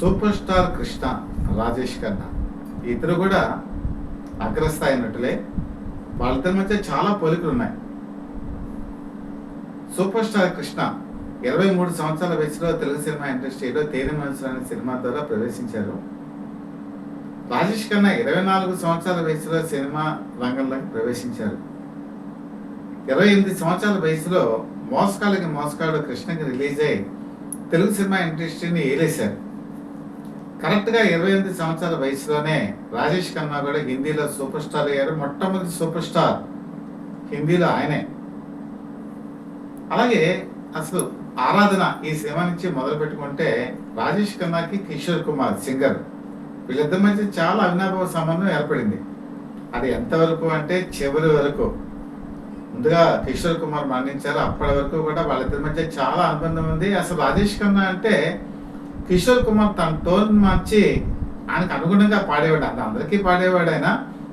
Super star Krishna, Rajesh Khanna ఇద్దరు కూడా అగ్రస్థాయి నటులే. వాళ్ళిద్దరి మధ్య చాలా పోలికలు ఉన్నాయి. సూపర్ స్టార్ కృష్ణ 23 సంవత్సరాల వయసులో తెలుగు సినిమా ఇండస్ట్రీలో తేనె మనసులు అనే సినిమా ద్వారా ప్రవేశించారు. రాజేష్ ఖన్నా 24 సంవత్సరాల వయసులో సినిమా రంగంలోకి ప్రవేశించారు. 28 సంవత్సరాల వయసులో మోసగాళ్ళకి మోసగాడు కృష్ణకి రిలీజ్ అయ్యి తెలుగు సినిమా ఇండస్ట్రీని ఏలేశారు. కరెక్ట్గా 28 సంవత్సరాల వయసులోనే రాజేష్ ఖన్నా కూడా హిందీలో సూపర్ స్టార్ అయ్యారు. మొట్టమొదటి సూపర్ స్టార్ హిందీలో ఆయనే. అలాగే అసలు ఆరాధన ఈ సినిమా నుంచి మొదలు పెట్టుకుంటే రాజేష్ ఖన్నాకి కిషోర్ కుమార్ సింగర్, వీళ్ళిద్దరి మధ్య చాలా అవినాభావ సంబంధం ఏర్పడింది. అది ఎంతవరకు అంటే చివరి వరకు. ముందుగా కిషోర్ కుమార్ మరణించారు, అప్పటి వరకు కూడా వాళ్ళిద్దరి మధ్య చాలా అనుబంధం ఉంది. అసలు రాజేష్ ఖన్నా అంటే కిషోర్ కుమార్ తన టోన్ మార్చి ఆయనకు అనుగుణంగా పాడేవాడు. అందరికీ పాడేవాడు ఆయన,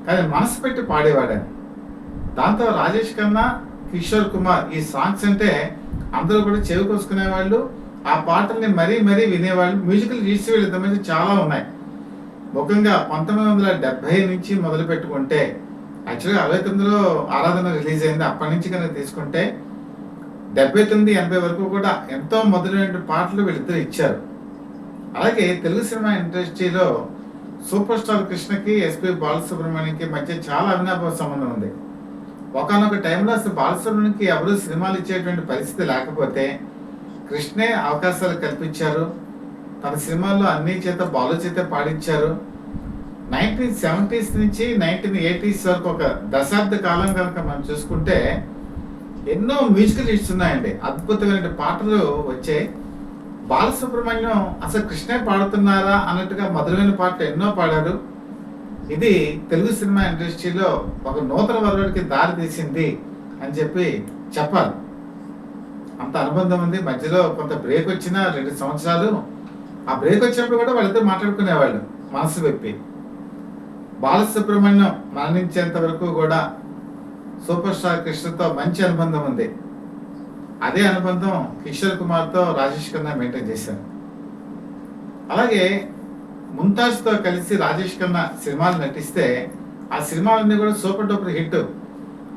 కానీ మనసు పెట్టి పాడేవాడు ఆయన. దాంతో రాజేష్ ఖన్నా, కిషోర్ కుమార్ ఈ సాంగ్స్ అంటే అందరూ కూడా చెవి కోసుకునేవాళ్ళు, ఆ పాటల్ని మరీ మరీ వినేవాళ్ళు. మ్యూజికల్ రీల్స్ వీళ్ళిద్దరి మధ్య చాలా ఉన్నాయి. ముఖ్యంగా 1970 నుంచి మొదలు పెట్టుకుంటే, యాక్చువల్గా 69లో ఆరాధన రిలీజ్ అయింది. అప్పటి నుంచి కనుక తీసుకుంటే 79, 80 వరకు కూడా ఎంతో మొదలైన పాటలు వీళ్ళిద్దరు ఇచ్చారు. అలాగే తెలుగు సినిమా ఇండస్ట్రీలో సూపర్ స్టార్ కృష్ణకి, ఎస్పి బాలసుబ్రహ్మణ్యంకి మధ్య చాలా అవినాభావ సంబంధం ఉంది. ఒకనొక టైంలో అసలు బాలసుబ్రహ్మణ్యంకి ఎవరు సినిమాలు ఇచ్చేటువంటి పరిస్థితి లేకపోతే కృష్ణే అవకాశాలు కల్పించారు. తన సినిమాల్లో అన్ని చేత బాలు చేత పాడించారు. 1970s నుంచి 1980s వరకు ఒక దశాబ్ద కాలం కనుక మనం చూసుకుంటే ఎన్నో మ్యూజికల్ హిట్స్ ఉన్నాయండి. అద్భుతమైన పాటలు వచ్చాయి. బాలసుబ్రహ్మణ్యం అసలు కృష్ణే పాడుతున్నారా అన్నట్టుగా మధురమైన పాటలు ఎన్నో పాడారు. ఇది తెలుగు సినిమా ఇండస్ట్రీలో ఒక నూతన వరవడికి దారి తీసింది అని చెప్పాలి. అంత అనుబంధం ఉంది. మధ్యలో కొంత బ్రేక్ వచ్చిన 2 సంవత్సరాలు, ఆ బ్రేక్ వచ్చినప్పుడు కూడా వాళ్ళిద్దరు మాట్లాడుకునేవాళ్ళు మనసు వెప్పి. బాలసుబ్రహ్మణ్యం మరణించేంత వరకు కూడా సూపర్ స్టార్ కృష్ణతో మంచి అనుబంధం ఉంది. అదే అనుబంధం కిషోర్ కుమార్తో రాజేష్ ఖన్నా మెయింటైన్ చేశారు. అలాగే ముంతాజ్తో కలిసి రాజేష్ ఖన్నా సినిమాలు నటిస్తే ఆ సినిమాలన్నీ కూడా సూపర్ డూపర్ హిట్.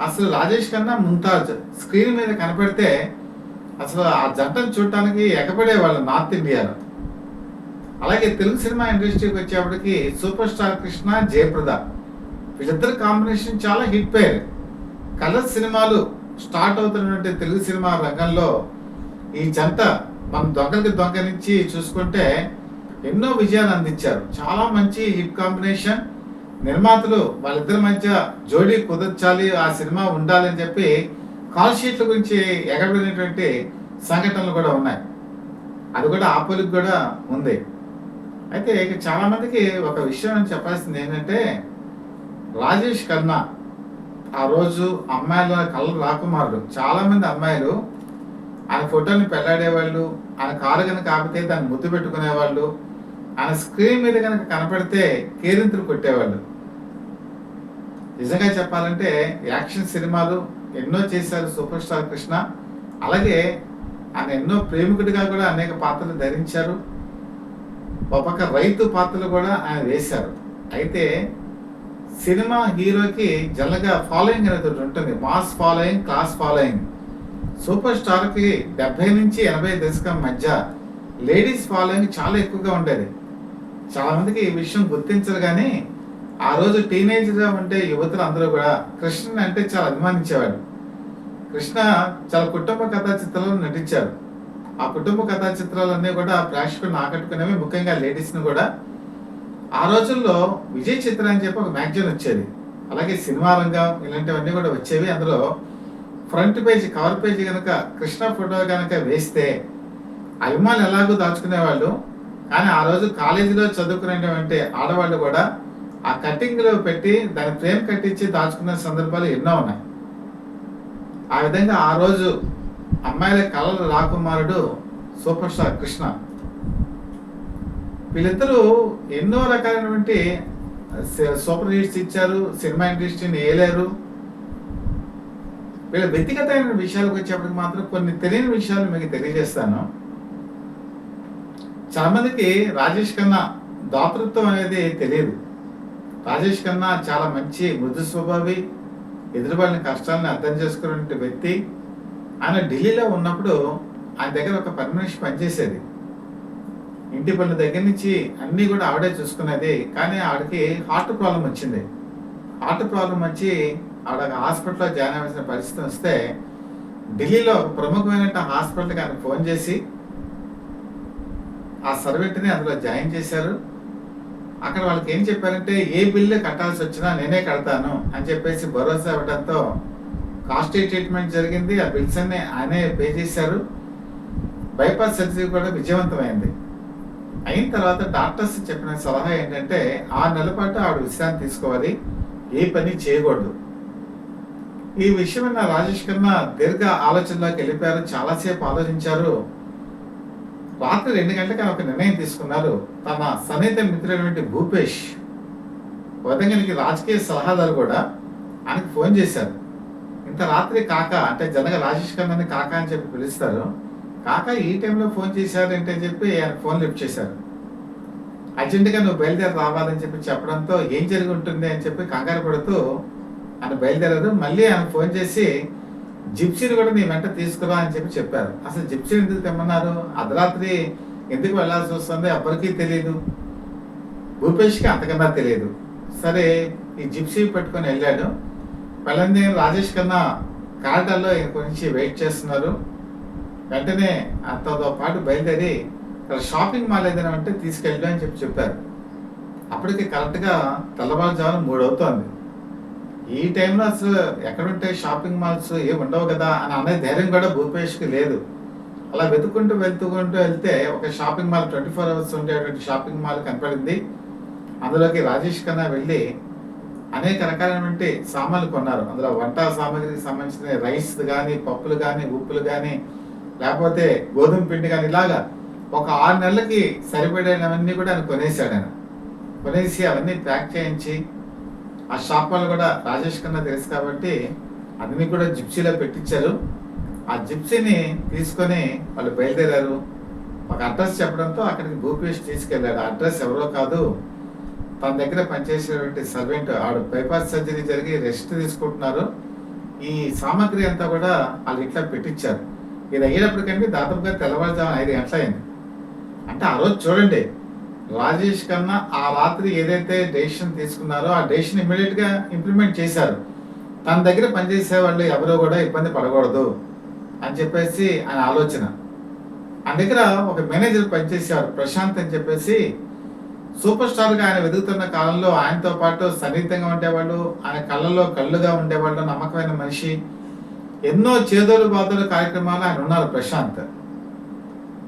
అసలు రాజేష్ ఖన్నా, ముంతాజ్ స్క్రీన్ మీద కనపడితే అసలు ఆ జంటను చూడటానికి ఎగపడేవాళ్ళు నార్త్ ఇండియాలో. అలాగే తెలుగు సినిమా ఇండస్ట్రీకి వచ్చేప్పటికి సూపర్ స్టార్ కృష్ణ, జయప్రద వీళ్ళిద్దరు కాంబినేషన్ చాలా హిట్ పేరు. కలర్ సినిమాలు స్టార్ట్ అవుతున్నటువంటి తెలుగు సినిమా రంగంలో ఈ జంట మనం దొంగలకి దొంగ నుంచి చూసుకుంటే ఎన్నో విజయాలు అందించారు. చాలా మంచి హిట్ కాంబినేషన్. నిర్మాతలు వాళ్ళిద్దరి మధ్య జోడీ కుదర్చాలి, ఆ సినిమా ఉండాలని చెప్పి కాల్ షీట్ల గురించి ఎగబడినటువంటి సంఘటనలు కూడా ఉన్నాయి. అది కూడా ఆపోలికి కూడా ఉంది. అయితే ఇక చాలా మందికి ఒక విషయం చెప్పాల్సింది ఏంటంటే, రాజేష్ ఖన్నా ఆ రోజు అమ్మాయిల కళ్ళు రాకుమారుడు. చాలా మంది అమ్మాయిలు ఆయన ఫోటోని పెళ్లాడేవాళ్ళు, ఆయన కారు కనుక ఆపితే దాన్ని ముద్దు పెట్టుకునేవాళ్ళు, ఆయన స్క్రీన్ మీద కనుక కనపడితే కేరింతలు కొట్టేవాళ్ళు. నిజంగా చెప్పాలంటే యాక్షన్ సినిమాలు ఎన్నో చేశారు సూపర్ స్టార్ కృష్ణ. అలాగే ఆయన ఎన్నో ప్రేమికుడిగా కూడా అనేక పాత్రలు ధరించారు. ఒక పక్క రైతు పాత్రలు కూడా ఆయన వేశారు. అయితే సినిమా హీరోకి జనరల్గా ఫాలోయింగ్ అనేది ఉంటుంది. Mass following, class following. Super స్టార్కి 70 నుంచి 80 దశకం మధ్య లేడీస్ ఫాలోయింగ్ చాలా ఎక్కువగా ఉండేది. చాలా మందికి ఈ విషయం గుర్తించరు, కానీ ఆ రోజు టీనేజ్గా ఉండే యువతులు అందరూ కూడా కృష్ణ అంటే చాలా అభిమానించేవాడు. కృష్ణ చాలా కుటుంబ కథా చిత్రాలను నటించారు. ఆ కుటుంబ కథా చిత్రాలన్నీ కూడా ప్రేక్షకులను ఆకట్టుకునేవి, ముఖ్యంగా లేడీస్ని కూడా. ఆ రోజుల్లో విజయ్ చిత్ర అని చెప్పి ఒక మ్యాగజైన్ వచ్చేది. అలాగే సినిమా రంగం ఇలాంటివన్నీ కూడా వచ్చేవి. అందులో ఫ్రంట్ పేజ్, కవర్ పేజ్ కనుక కృష్ణ ఫోటో కనుక వేస్తే అభిమానులు ఎలాగో దాచుకునేవాళ్ళు, కానీ ఆ రోజు కాలేజీలో చదువుకునేటువంటి ఆడవాళ్ళు కూడా ఆ కట్టింగ్లో పెట్టి దాని ఫ్రేమ్ కట్టించి దాచుకునే సందర్భాలు ఎన్నో ఉన్నాయి. ఆ విధంగా ఆ రోజు అమ్మాయిల కళల రాకుమారుడు సూపర్ స్టార్ కృష్ణ. వీళ్ళిద్దరూ ఎన్నో రకాలైనటువంటి సూపర్ హిట్స్ ఇచ్చారు, సినిమా ఇండస్ట్రీని ఏలేరు. వీళ్ళ వ్యక్తిగతమైన విషయాలకు వచ్చేప్పటికి మాత్రం కొన్ని తెలియని విషయాలు మీకు తెలియజేస్తాను. చాలా మందికి రాజేష్ ఖన్నా దాతృత్వం అనేది తెలియదు. రాజేష్ ఖన్నా చాలా మంచి మృదు స్వభావి, ఎదురువాళ్ళ కష్టాలను అర్థం చేసుకునే వ్యక్తి. ఆయన ఢిల్లీలో ఉన్నప్పుడు ఆయన దగ్గర ఒక పని మనిషి పనిచేసేది. ఇంటి పనుల దగ్గర నుంచి అన్నీ కూడా ఆవిడే చూసుకునేది. కానీ ఆవిడకి హార్ట్ ప్రాబ్లం వచ్చింది. హార్ట్ ప్రాబ్లం వచ్చి ఆవిడ హాస్పిటల్లో జాయిన్ అవ్వాల్సిన పరిస్థితి వస్తే ఢిల్లీలో ఒక ప్రముఖమైన హాస్పిటల్కి ఆయన ఫోన్ చేసి ఆ సర్వెంట్ని అందులో జాయిన్ చేశారు. అక్కడ వాళ్ళకి ఏం చెప్పారంటే, ఏ బిల్లు కట్టాల్సి వచ్చినా నేనే కడతాను అని చెప్పేసి భరోసా ఇవ్వడంతో కాస్ట్లీ ట్రీట్మెంట్ జరిగింది. ఆ బిల్స్ అన్ని ఆయనే పే చేశారు. బైపాస్ సర్జరీ కూడా విజయవంతమైంది. అయిన తర్వాత డాక్టర్స్ చెప్పిన సలహా ఏంటంటే 6 నెలల పాటు ఆవిడ విశ్రాంతి తీసుకోవాలి, ఏ పని చేయకూడదు. ఈ విషయం రాజేష్ ఖన్నా దీర్ఘ ఆలోచనలోకి వెళ్ళిపోయారు. చాలాసేపు ఆలోచించారు. రాత్రి 2 గంటలకు ఆయన ఒక నిర్ణయం తీసుకున్నారు. తన సన్నిహిత మిత్రుడైనటువంటి భూపేష్ వదంగనికి రాజకీయ సలహాదారు కూడా ఆయనకు ఫోన్ చేశారు. ఇంత రాత్రి కాకా అంటే జనగా రాజేష్ ఖన్నాని కాకా అని చెప్పి పిలుస్తారు. కాకా ఈ టైంలో ఫోన్ చేశారు అంటే చెప్పి ఆయన ఫోన్ లిఫ్ట్ చేశారు. అర్జెంటుగా నువ్వు బయలుదేరి రావాలని చెప్పి చెప్పడంతో ఏం జరిగి ఉంటుంది అని చెప్పి కంగారు పడుతూ ఆయన బయలుదేరారు. మళ్ళీ ఆయన ఫోన్ చేసి జిప్సీని కూడా నీ వెంట తీసుకురా అని చెప్పి చెప్పారు. అసలు జిప్సీ ఎందుకు తెమ్మన్నారు, అర్ధరాత్రి ఎందుకు వెళ్లాల్సి వస్తుంది ఎవరికీ తెలియదు, భూపేష్కి అంతకన్నా తెలియదు. సరే ఈ జిప్సీ పెట్టుకొని వెళ్ళాడు. వెళ్ళంది రాజేష్ ఖన్నా కారిడార్లో ఈయన గురించి వెయిట్ చేస్తున్నారు. వెంటనే అతనితో పాటు బయలుదేరి ఇక్కడ షాపింగ్ మాల్ ఏదైనా ఉంటే తీసుకెళ్ళి అని చెప్పి చెప్పారు. అప్పటికి కరెక్ట్గా తెల్లవారుజామున 3 అవుతోంది. ఈ టైంలో అసలు ఎక్కడుంటాయి షాపింగ్ మాల్స్, ఏమి ఉండవు కదా అని అనే ధైర్యం కూడా భూపేష్కి లేదు. అలా వెతుక్కుంటూ వెళ్తే ఒక షాపింగ్ మాల్ 24 అవర్స్ ఉండేటువంటి షాపింగ్ మాల్ కనపడింది. అందులోకి రాజేష్ ఖన్నా వెళ్ళి అనేక రకాలైనటువంటి సామాన్లు కొన్నారు. అందులో వంట సామాగ్రికి సంబంధించిన రైస్ కానీ, పప్పులు కానీ, ఉప్పులు కానీ, లేకపోతే గోధుమ పిండి కానీ, ఇలాగా ఒక 6 నెలలకి సరిపడేవన్నీ కూడా ఆయన కొనేసాడు. ఆయన కొనేసి అవన్నీ ప్యాక్ చేయించి ఆ షాప్ వాళ్ళు కూడా రాజేష్ ఖన్నా తెలుసు కాబట్టి అన్ని కూడా జిప్సీలో పెట్టించారు. ఆ జిప్సీని తీసుకొని వాళ్ళు బయలుదేరారు. ఒక అడ్రస్ చెప్పడంతో అక్కడికి భూపేష్ తీసుకెళ్ళాడు. అడ్రస్ ఎవరో కాదు, తన దగ్గర పనిచేసేటువంటి సర్వెంట్. ఆవిడ బైపాస్ సర్జరీ జరిగి రెస్ట్ తీసుకుంటున్నారు. ఈ సామాగ్రి అంతా కూడా వాళ్ళు ఇట్లా పెట్టించారు. ఇది అయ్యేటప్పటికంటే దాదాపుగా తెల్లవారుజామున 5 గంటలైంది. అంటే ఆ రోజు చూడండి, రాజేష్ ఖన్నా ఆ రాత్రి ఏదైతే డెసిషన్ తీసుకున్నారో ఆ డెసిషన్ ఇమీడియట్ గా ఇంప్లిమెంట్ చేశారు. తన దగ్గర పనిచేసే వాళ్ళు ఎవరో కూడా ఇబ్బంది పడకూడదు అని చెప్పేసి ఆయన ఆలోచన. ఆయన దగ్గర ఒక మేనేజర్ పనిచేసేవారు ప్రశాంత్ అని చెప్పేసి. సూపర్ స్టార్ గా ఆయన వెతుకుతున్న కాలంలో ఆయనతో పాటు సన్నిహితంగా ఉండేవాళ్ళు, ఆయన కళ్ళలో కళ్ళుగా ఉండేవాళ్ళు, నమ్మకమైన మనిషి. ఎన్నో చేదోలు బాదోలు కార్యక్రమాలు ఆయన ఉన్నారు ప్రశాంత్.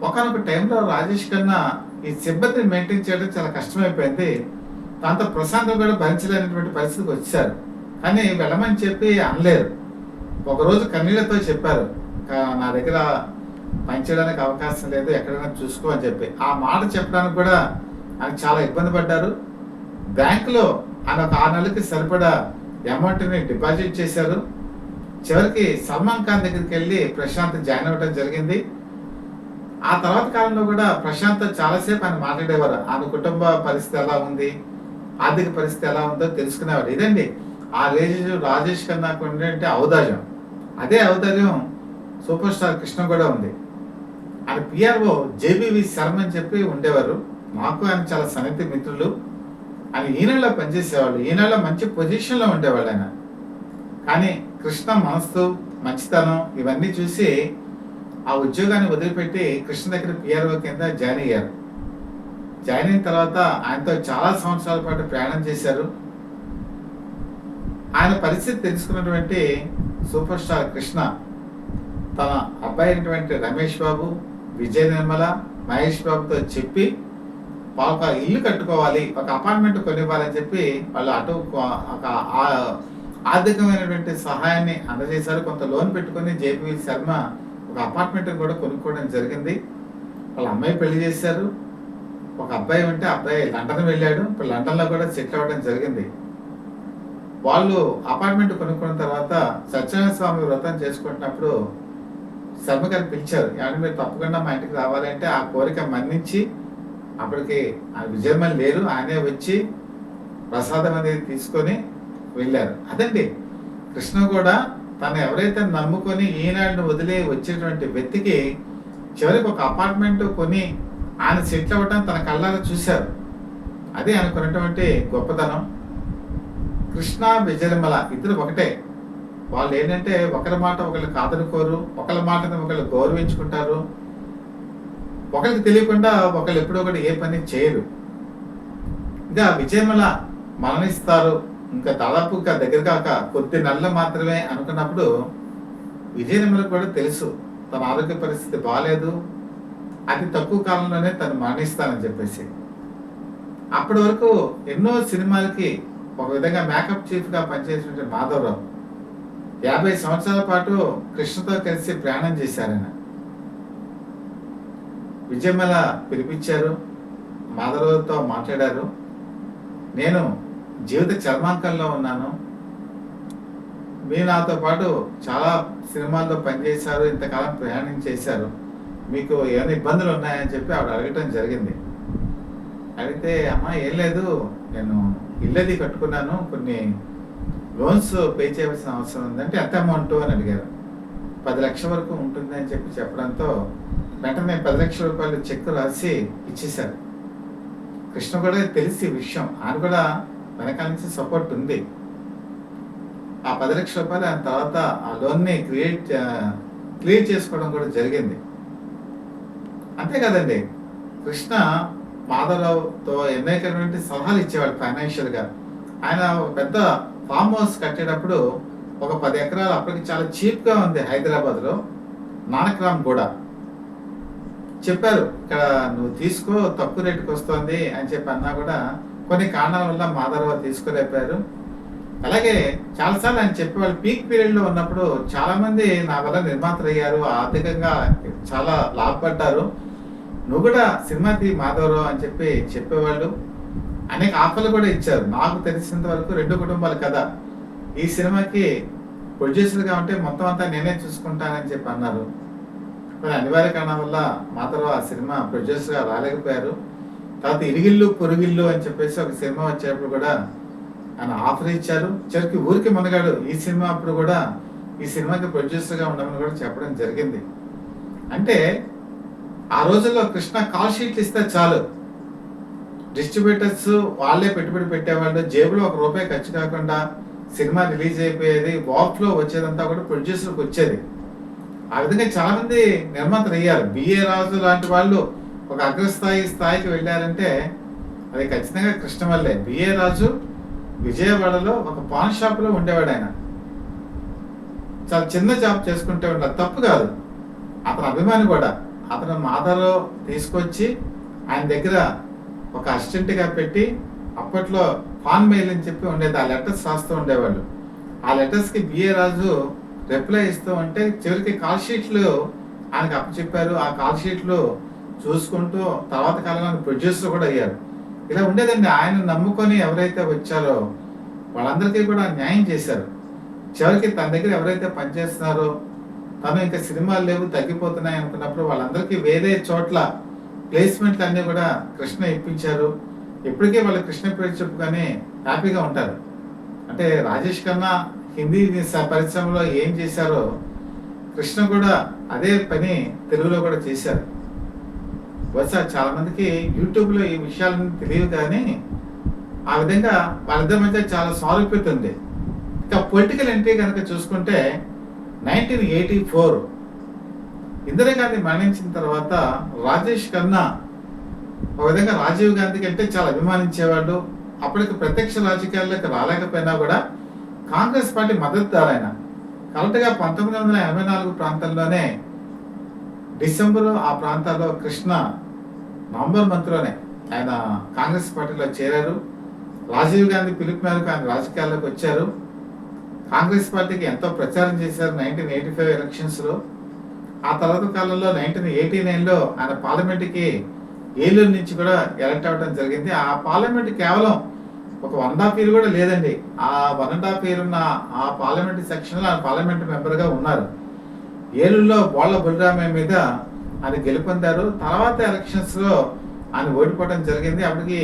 ఒకనొక టైంలో రాజేష్ ఖన్నా ఈ సిబ్బందిని మెయింటైన్ చేయడం చాలా కష్టమైపోయింది. దాంతో ప్రశాంతం కూడా భరించలేనటువంటి పరిస్థితికి వచ్చారు. కానీ వెళ్ళమని చెప్పి అనలేరు. ఒకరోజు కన్నీళ్లతో చెప్పారు, నా దగ్గర పనిచేయడానికి అవకాశం లేదు, ఎక్కడైనా చూసుకో అని చెప్పి. ఆ మాట చెప్పడానికి కూడా ఆయన చాలా ఇబ్బంది పడ్డారు. బ్యాంకులో ఆయన ఒక 6 నెలలకి సరిపడా అమౌంట్ని డిపాజిట్ చేశారు. చివరికి సల్మాన్ ఖాన్ దగ్గరికి వెళ్ళి ప్రశాంత్ జాయిన్ అవ్వడం జరిగింది. ఆ తర్వాత కాలంలో కూడా ప్రశాంత్ చాలాసేపు ఆయన మాట్లాడేవారు. ఆయన కుటుంబ పరిస్థితి ఎలా ఉంది, ఆర్థిక పరిస్థితి ఎలా ఉందో తెలుసుకునేవారు. ఇదండి ఆ రాజేష్ ఖన్నాకు ఉండే ఔదార్యం. అదే ఔదార్యం సూపర్ స్టార్ కృష్ణ కూడా ఉంది. ఆయన పిఆర్ఓ జేబీవి శర్మ అని చెప్పి ఉండేవారు. మాకు ఆయన చాలా సన్నిహిత మిత్రులు. ఆయన ఈయనలో పనిచేసేవాళ్ళు, ఈయనలో మంచి పొజిషన్లో ఉండేవాళ్ళు ఆయన. కానీ కృష్ణ మనసు, మంచితనం ఇవన్నీ చూసి ఆ ఉద్యోగాన్ని వదిలిపెట్టి కృష్ణ దగ్గర పిఆర్ఓ కింద జాయిన్ అయ్యారు. జాయిన్ అయిన తర్వాత ఆయనతో చాలా సంవత్సరాల పాటు ప్రయాణం చేశారు. ఆయన పరిస్థితి తెలుసుకున్నటువంటి సూపర్ స్టార్ కృష్ణ తన అబ్బాయి అయినటువంటి రమేష్ బాబు, విజయ నిర్మల, మహేష్ బాబుతో చెప్పి ఒక ఇల్లు కట్టుకోవాలి, ఒక అపార్ట్మెంట్ కొనివ్వాలని చెప్పి వాళ్ళు అటు ఒక ఆర్థికమైనటువంటి సహాయాన్ని అందజేశారు. కొంత లోన్ పెట్టుకుని జేపీ శర్మ ఒక అపార్ట్మెంట్ కూడా కొనుక్కోవడం జరిగింది. వాళ్ళ అమ్మాయి పెళ్లి చేశారు. ఒక అబ్బాయి ఉంటే అబ్బాయి లండన్ వెళ్ళాడు. ఇప్పుడు లండన్లో కూడా సెటిల్ అవ్వడం జరిగింది. వాళ్ళు అపార్ట్మెంట్ కొనుక్కున్న తర్వాత సత్యనారాయణ స్వామి వ్రతం చేసుకుంటున్నప్పుడు శర్మ గారు పిలిచారు, ఏమంటే మీరు తప్పకుండా మా ఇంటికి రావాలంటే ఆ కోరిక మన్నించి అప్పటికి ఆ విజయమని లేరు, ఆయనే వచ్చి ప్రసాదం అనేది తీసుకొని వెళ్ళారు. అదండి కృష్ణ కూడా తను ఎవరైతే నమ్ముకొని ఈనాడుని వదిలి వచ్చేటువంటి వ్యక్తికి చివరికి ఒక అపార్ట్మెంట్ కొని ఆయన సెటిల్ అవ్వటం తన కళ్ళారా చూశారు. అదే అనుకున్నటువంటి గొప్పతనం. కృష్ణ విజయనిర్మల ఇద్దరు ఒకటే. వాళ్ళు ఏంటంటే ఒకరి మాట ఒకళ్ళు కాదనుకోరు, ఒకళ్ళ మాటను ఒకళ్ళు గౌరవించుకుంటారు. ఒకరికి తెలియకుండా ఒకళ్ళు ఎప్పుడో ఒకటి ఏ పని చేయరు. ఇంకా విజయనిర్మల మరణిస్తారు, ఇంకా దాదాపు ఇంకా దగ్గర కాక కొద్ది నెలలు మాత్రమే అనుకున్నప్పుడు విజయనిర్మలకు కూడా తెలుసు తన ఆరోగ్య పరిస్థితి బాగాలేదు, అతి తక్కువ కాలంలోనే తను మరణిస్తానని చెప్పేసి. అప్పటి వరకు ఎన్నో సినిమాలకి ఒక విధంగా మేకప్ చీఫ్గా పనిచేసినటువంటి మాధవరావు 50 సంవత్సరాల పాటు కృష్ణతో కలిసి ప్రయాణం చేశారు. ఆయన విజయనిర్మల పిలిపించారు, మాధవరావుతో మాట్లాడారు. నేను జీవిత చర్మాంకంలో ఉన్నాను, మీరు నాతో పాటు చాలా సినిమాల్లో పనిచేశారు, ఇంతకాలం ప్రయాణం చేశారు, మీకు ఏమైనా ఇబ్బందులు ఉన్నాయని చెప్పి ఆవిడ అడగటం జరిగింది. అడిగితే అమ్మ ఏం లేదు, నేను ఇల్లది కట్టుకున్నాను, కొన్ని లోన్స్ పే చేయవలసిన అవసరం ఉందంటే ఎంత అమౌంట్ అని అడిగారు. 10 లక్షల వరకు ఉంటుంది అని చెప్పి చెప్పడంతో వెంటనే 10 లక్షల రూపాయలు చెక్ రాసి ఇచ్చేశారు. కృష్ణ కూడా తెలిసి విషయం, ఆయన కూడా వెనకాల నుంచి సపోర్ట్ ఉంది. ఆ 10 లక్షల రూపాయలు ఆయన తర్వాత ఆ లోన్ని క్లియర్ చేసుకోవడం కూడా జరిగింది. అంతే కదండి, కృష్ణ మాధవరావుతో ఎన్నైనటువంటి సలహాలు ఇచ్చేవాడు ఫైనాన్షియల్గా. ఆయన ఒక పెద్ద ఫామ్ హౌస్ కట్టేటప్పుడు ఒక 10 ఎకరాలు అప్పటికి చాలా చీప్గా ఉంది హైదరాబాద్లో, నానక్రామ్ కూడా చెప్పారు, ఇక్కడ నువ్వు తీసుకో తక్కువ రేటుకి వస్తుంది అని చెప్పి అన్నా కూడా కొన్ని కారణాల వల్ల మాధవరావు తీసుకోలేకపోయారు. అలాగే చాలాసార్లు ఆయన చెప్పేవాళ్ళు పీక్ పీరియడ్లో ఉన్నప్పుడు చాలామంది నా వల్ల నిర్మాతలు అయ్యారు, ఆర్థికంగా చాలా లాభపడ్డారు, నువ్వు కూడా సినిమా తీ మాధవరావు అని చెప్పి చెప్పేవాళ్ళు. అనేక ఆఫర్లు కూడా ఇచ్చారు. నాకు తెలిసినంత వరకు 2 కుటుంబాల కథ, ఈ సినిమాకి ప్రొడ్యూసర్గా ఉంటే మొత్తం అంతా నేనే చూసుకుంటానని చెప్పి అన్నారు. మరి అనివార్య కారణం వల్ల మాధవరావు ఆ సినిమా ప్రొడ్యూసర్గా రాలేకపోయారు. తర్వాత ఇరిగిల్లు పొరుగిల్లు అని చెప్పేసి ఒక సినిమా వచ్చేటప్పుడు కూడా ఆయన ఆఫర్ ఇచ్చారు. చివరికి ఊరికి మునగాడు ఈ సినిమా అప్పుడు కూడా ఈ సినిమాకి ప్రొడ్యూసర్గా ఉండమని కూడా చెప్పడం జరిగింది. అంటే ఆ రోజుల్లో కృష్ణ కాల్ షీట్లు ఇస్తే చాలు, డిస్ట్రిబ్యూటర్స్ వాళ్ళే పెట్టుబడి పెట్టేవాళ్ళు, జేబులో ₹1 ఖర్చు కాకుండా సినిమా రిలీజ్ అయిపోయేది, వాక్ ఫ్లో వచ్చేదంతా కూడా ప్రొడ్యూసర్కి వచ్చేది. ఆ విధంగా చాలా మంది నిర్మాతలు అయ్యారు. బిఏ రాజు లాంటి వాళ్ళు ఒక స్థాయికి వెళ్ళారంటే అది ఖచ్చితంగా కృష్ణ వల్లే. బిఏ రాజు విజయవాడలో ఒక పాన్ షాప్లో ఉండేవాడు. ఆయన చాలా చిన్న జాబ్ చేసుకుంటే ఉండాలి, తప్పు కాదు, అతను అభిమాని కూడా. అతను మాధవరావు తీసుకొచ్చి ఆయన దగ్గర ఒక అసిస్టెంట్గా పెట్టి అప్పట్లో ఫాన్ మెయిల్ అని చెప్పి ఉండేది, ఆ లెటర్స్ రాస్తూ ఉండేవాళ్ళు. ఆ లెటర్స్కి బిఏ రాజు రిప్లై ఇస్తూ ఉంటే చివరికి కాల్ షీట్లు ఆయనకు అప్పచెప్పారు. ఆ కాల్ షీట్లు చూసుకుంటూ తర్వాత కాలంలో ప్రొడ్యూసర్ కూడా అయ్యారు. ఇలా ఉండేదండి. ఆయన నమ్ముకొని ఎవరైతే వచ్చారో వాళ్ళందరికీ కూడా న్యాయం చేశారు. చివరికి తన దగ్గర ఎవరైతే పనిచేస్తున్నారో, తను ఇంకా సినిమాలు లేవు తగ్గిపోతున్నాయి అనుకున్నప్పుడు వాళ్ళందరికీ వేరే చోట్ల ప్లేస్మెంట్లు అన్నీ కూడా కృష్ణ ఇప్పించారు. ఇప్పటికే వాళ్ళు కృష్ణ పేరు చెప్పుకొని హ్యాపీగా ఉంటారు. అంటే రాజేష్ ఖన్నా హిందీ పరిశ్రమలో ఏం చేశారో కృష్ణ కూడా అదే పని తెలుగులో కూడా చేశారు. బహుశా చాలా మందికి యూట్యూబ్లో ఈ విషయాలను తెలియదు, కానీ ఆ విధంగా వాళ్ళిద్దరి మధ్య చాలా సారూప్యత ఉంది. ఇక పొలిటికల్ ఎంట్రీ కనుక చూసుకుంటే 1984 ఇందిరాగాంధీ మరణించిన తర్వాత రాజేష్ ఖన్నా ఒక విధంగా రాజీవ్ గాంధీ కంటే చాలా అభిమానించేవాడు. అప్పటికి ప్రత్యక్ష రాజకీయాల్లోకి రాలేకపోయినా కూడా కాంగ్రెస్ పార్టీ మద్దతుదారు ఆయన. కరెక్ట్గా 1984 ప్రాంతంలోనే డిసెంబర్ ఆ ప్రాంతాల్లో కృష్ణ నవంబర్ మంత్లోనే ఆయన కాంగ్రెస్ పార్టీలో చేరారు. రాజీవ్ గాంధీ పిలుపు మేరకు ఆయన రాజకీయాల్లోకి వచ్చారు. కాంగ్రెస్ పార్టీకి ఎంతో ప్రచారం చేశారు 1985 ఎలక్షన్స్లో. ఆ తర్వాత కాలంలో 1989లో ఆయన పార్లమెంట్కి ఏలూరు నుంచి కూడా ఎలక్ట్ అవ్వడం జరిగింది. ఆ పార్లమెంట్ కేవలం ఒక 1.5 year కూడా లేదండి. ఆ 1.5 year ఉన్న ఆ పార్లమెంట్ సెక్షన్లో ఆయన పార్లమెంట్ మెంబర్గా ఉన్నారు. ఏలూరులో బోళ్ళ బుల్రామయ్య మీద ఆయన గెలుపొందారు. తర్వాత ఎలక్షన్స్లో ఆయన ఓడిపోవడం జరిగింది. అప్పటికి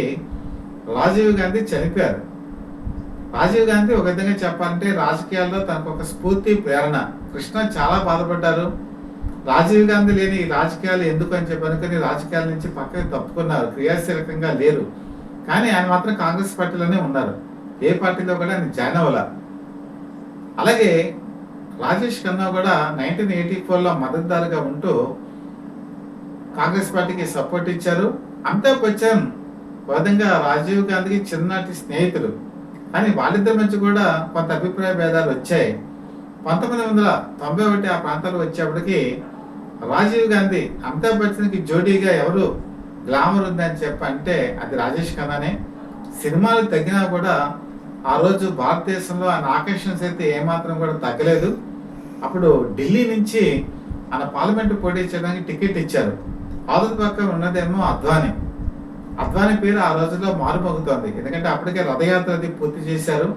రాజీవ్ గాంధీ చనిపోయారు. రాజీవ్ గాంధీ ఒక విధంగా చెప్పాలంటే రాజకీయాల్లో తనకు ఒక స్ఫూర్తి, ప్రేరణ. కృష్ణ చాలా బాధపడ్డారు. రాజీవ్ గాంధీ లేని ఈ రాజకీయాలు ఎందుకు అని చెప్పి అనుకుని రాజకీయాల నుంచి పక్కకి తప్పుకున్నారు. క్రియాశీలకంగా లేరు. కానీ ఆయన మాత్రం కాంగ్రెస్ పార్టీలోనే ఉన్నారు. ఏ పార్టీలో కూడా ఆయన జాయిన్ అవ్వాల. అలాగే రాజేష్ ఖన్నా కూడా 1984లో మద్దతుదారుగా ఉంటూ కాంగ్రెస్ పార్టీకి సపోర్ట్ ఇచ్చారు. అమితాబ్ బచ్చన్ ఒక విధంగా రాజీవ్ గాంధీకి చిన్ననాటి స్నేహితులు. కానీ వాళ్ళిద్దరి మధ్య కూడా కొంత అభిప్రాయ భేదాలు వచ్చాయి. 1991 ఆ ప్రాంతాలు వచ్చేప్పటికి రాజీవ్ గాంధీ అమితాబ్ బచ్చన్కి జోడీగా ఎవరు గ్లామర్ ఉందని చెప్పంటే అది రాజేష్ ఖన్నానే. సినిమాలు తగ్గినా కూడా ఆ రోజు భారతదేశంలో ఆయన ఆకర్షణస్ అయితే ఏమాత్రం కూడా తగ్గలేదు. అప్పుడు ఢిల్లీ నుంచి ఆయన పార్లమెంటు పోటీ చేయడానికి టికెట్ ఇచ్చారు. అవతల పక్క ఉన్నదేమో అద్వానీ. అద్వానీ పేరు ఆ రోజుల్లో మారుమోగుతోంది. ఎందుకంటే అప్పటికే రథయాత్ర అది పూర్తి చేశారు.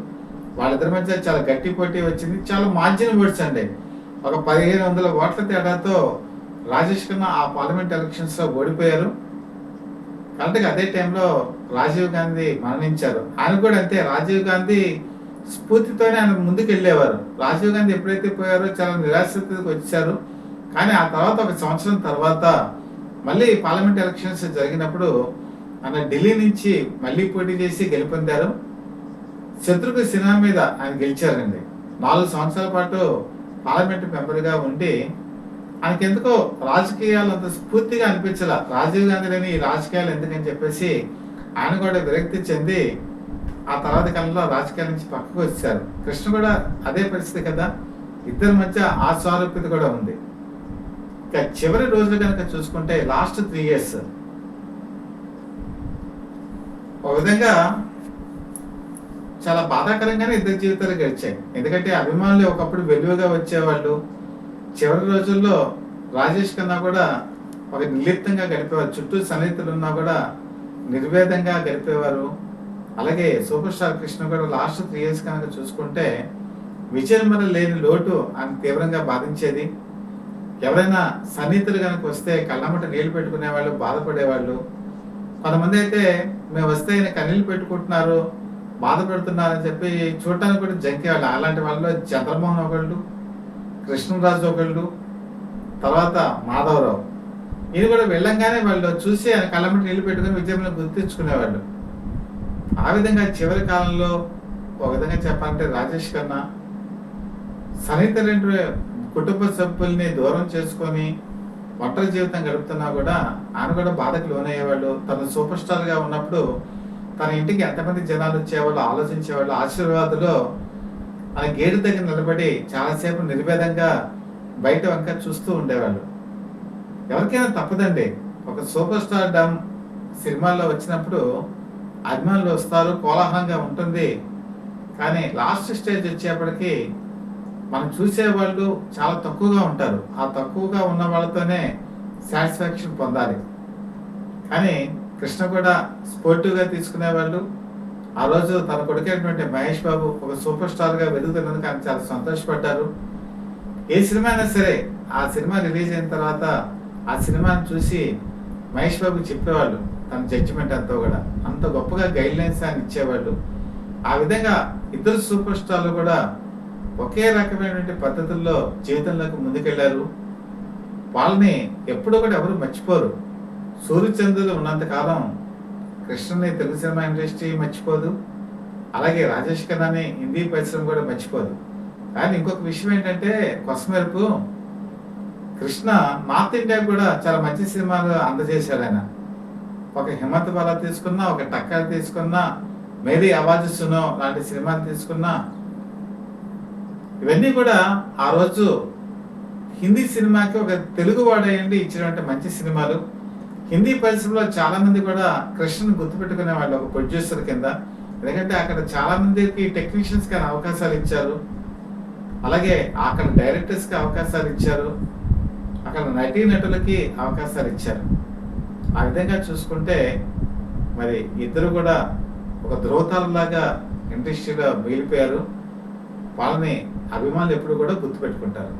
వాళ్ళిద్దరి మధ్య చాలా గట్టి పోటీ వచ్చింది. చాలా మార్జిన్ ఓట్స్ అండి. ఒక 1500 ఓట్ల తేడాతో రాజేష్ ఖన్నా ఆ పార్లమెంట్ ఎలక్షన్స్ లో ఓడిపోయారు. కరెక్ట్గా అదే టైంలో రాజీవ్ గాంధీ మరణించారు. ఆయన కూడా అంతే. రాజీవ్ గాంధీ స్ఫూర్తితోనే ఆయన ముందుకు వెళ్ళేవారు. రాజీవ్ గాంధీ ఎప్పుడైతే పోయారో చాలా నిరాశకు వచ్చారు. కానీ ఆ తర్వాత ఒక సంవత్సరం తర్వాత మళ్ళీ పార్లమెంట్ ఎలక్షన్స్ జరిగినప్పుడు ఆయన ఢిల్లీ నుంచి మళ్ళీ పోటీ చేసి గెలుపొందారు. శత్రుఘ్న సిన్హా మీద ఆయన గెలిచారండి. 4 సంవత్సరాల పాటు పార్లమెంట్ మెంబర్గా ఉండి ఆయనకెందుకో రాజకీయాలు అంత స్ఫూర్తిగా అనిపించాల. రాజీవ్ గాంధీ లేని ఈ రాజకీయాలు ఎందుకని చెప్పేసి ఆయన కూడా విరక్తి చెంది ఆ తర్వాత కాలంలో రాజకీయాల నుంచి పక్కకు వచ్చారు. కృష్ణ కూడా అదే పరిస్థితి కదా. ఇద్దరి మధ్య ఆ సారూప్యత కూడా ఉంది. ఇక చివరి రోజులు కనుక చూసుకుంటే లాస్ట్ 3 years ఒక విధంగా చాలా బాధాకరంగానే ఇద్దరు జీవితాలు గడిచాయి. ఎందుకంటే అభిమానులు ఒకప్పుడు వెలుగుగా వచ్చేవాళ్ళు. చివరి రోజుల్లో రాజేష్ ఖన్నా కూడా ఒక నిర్లిప్తంగా గడిపేవారు. చుట్టూ సన్నిహితులు ఉన్నా కూడా నిర్వేదంగా గడిపేవారు. అలాగే సూపర్ స్టార్ కృష్ణ కూడా లాస్ట్ 3 years కనుక చూసుకుంటే విజయమర లేని లోటు ఆయన తీవ్రంగా బాధించేది. ఎవరైనా సన్నిహితులు కనుక వస్తే కళ్ళమ్మట నీళ్లు పెట్టుకునేవాళ్ళు, బాధపడేవాళ్ళు. కొంతమంది అయితే మేము వస్తే ఆయన కన్నీళ్ళు పెట్టుకుంటున్నారు, బాధపడుతున్నారని చెప్పి చూడటానికి కూడా జంకేవాళ్ళు. అలాంటి వాళ్ళలో చంద్రమోహన్ ఒకళ్ళు, కృష్ణరాజు ఒకళ్ళు, తర్వాత మాధవరావు. ఈయన కూడా వెళ్ళంగానే వాళ్ళు చూసి ఆయన కళ్ళమ్మటి నీళ్లు పెట్టుకుని విజయంలో గుర్తించుకునేవాళ్ళు. ఆ విధంగా చివరి కాలంలో ఒక విధంగా చెప్పాలంటే రాజేష్ ఖన్నా సన్నిహితులైన కుటుంబ సభ్యుల్ని దూరం చేసుకొని ఒంటరి జీవితం గడుపుతున్నా కూడా ఆయన కూడా బాధకు లోనయ్యేవాళ్ళు. తను సూపర్ స్టార్గా ఉన్నప్పుడు తన ఇంటికి ఎంతమంది జనాలు వచ్చేవాళ్ళు ఆలోచించేవాళ్ళు. ఆశీర్వాదులో ఆయన గేటు దగ్గర నిలబడి చాలాసేపు నిర్వేదంగా బయట వంక చూస్తూ ఉండేవాళ్ళు. ఎవరికైనా తప్పదండి. ఒక సూపర్ స్టార్ డమ్ సినిమాల్లో వచ్చినప్పుడు అభిమానులు వస్తారు, కోలాహలంగా ఉంటుంది. కానీ లాస్ట్ స్టేజ్ వచ్చేప్పటికి మనం చూసేవాళ్ళు చాలా తక్కువగా ఉంటారు. ఆ తక్కువగా ఉన్న వాళ్ళతోనే సాటిస్ఫాక్షన్ పొందాలి. కానీ కృష్ణ కూడా స్పోర్టివ్గా తీసుకునేవాళ్ళు. ఆ రోజు తన కొడుకైనటువంటి మహేష్ బాబు ఒక సూపర్ స్టార్గా వెలుగుతున్నందుకు ఆయన చాలా సంతోషపడ్డారు. ఏ సినిమా అయినా సరే ఆ సినిమా రిలీజ్ అయిన తర్వాత ఆ సినిమాని చూసి మహేష్ బాబు చెప్పేవాళ్ళు తన జడ్జిమెంట్ అంతా కూడా. అంత గొప్పగా గైడ్ లైన్స్ ఆయన ఇచ్చేవాళ్ళు. ఆ విధంగా ఇద్దరు సూపర్ స్టార్లు కూడా ఒకే రకమైనటువంటి పద్ధతుల్లో జీవితంలోకి ముందుకెళ్లారు. వాళ్ళని ఎప్పుడూ కూడా ఎవరు మర్చిపోరు. సూర్యచంద్రులు ఉన్నంతకాలం కృష్ణని తెలుగు సినిమా ఇండస్ట్రీ మర్చిపోదు. అలాగే రాజేష్ ఖన్నాని హిందీ పరిశ్రమ కూడా మర్చిపోదు. కానీ ఇంకొక విషయం ఏంటంటే కొసమెరుపు, కృష్ణ నార్త్ ఇండియా కూడా చాలా మంచి సినిమాలు అందజేశాడు ఆయన. ఒక హిమ్మత్ బాలా తీసుకున్నా, ఒక టక్కర్ తీసుకున్నా, మేరీ ఆవాజ్ సునో లాంటి సినిమాలు తీసుకున్నా, ఇవన్నీ కూడా ఆ రోజు హిందీ సినిమాకి ఒక తెలుగు వాడేయండి ఇచ్చినటువంటి మంచి సినిమాలు. హిందీ పరిశ్రమలో చాలా మంది కూడా కృష్ణను గుర్తుపెట్టుకునే వాళ్ళు ఒక ప్రొడ్యూసర్ కింద. ఎందుకంటే అక్కడ చాలా మందికి టెక్నీషియన్స్కి అవకాశాలు ఇచ్చారు. అలాగే అక్కడ డైరెక్టర్స్కి అవకాశాలు ఇచ్చారు. అక్కడ నటీనటులకి అవకాశాలు ఇచ్చారు. ఆ విధంగా చూసుకుంటే మరి ఇద్దరు కూడా ఒక ధ్రువతాలలాగా ఇండస్ట్రీలో మిగిలిపోయారు. వాళ్ళని అభిమానులు ఎప్పుడు కూడా గుర్తుపెట్టుకుంటారు.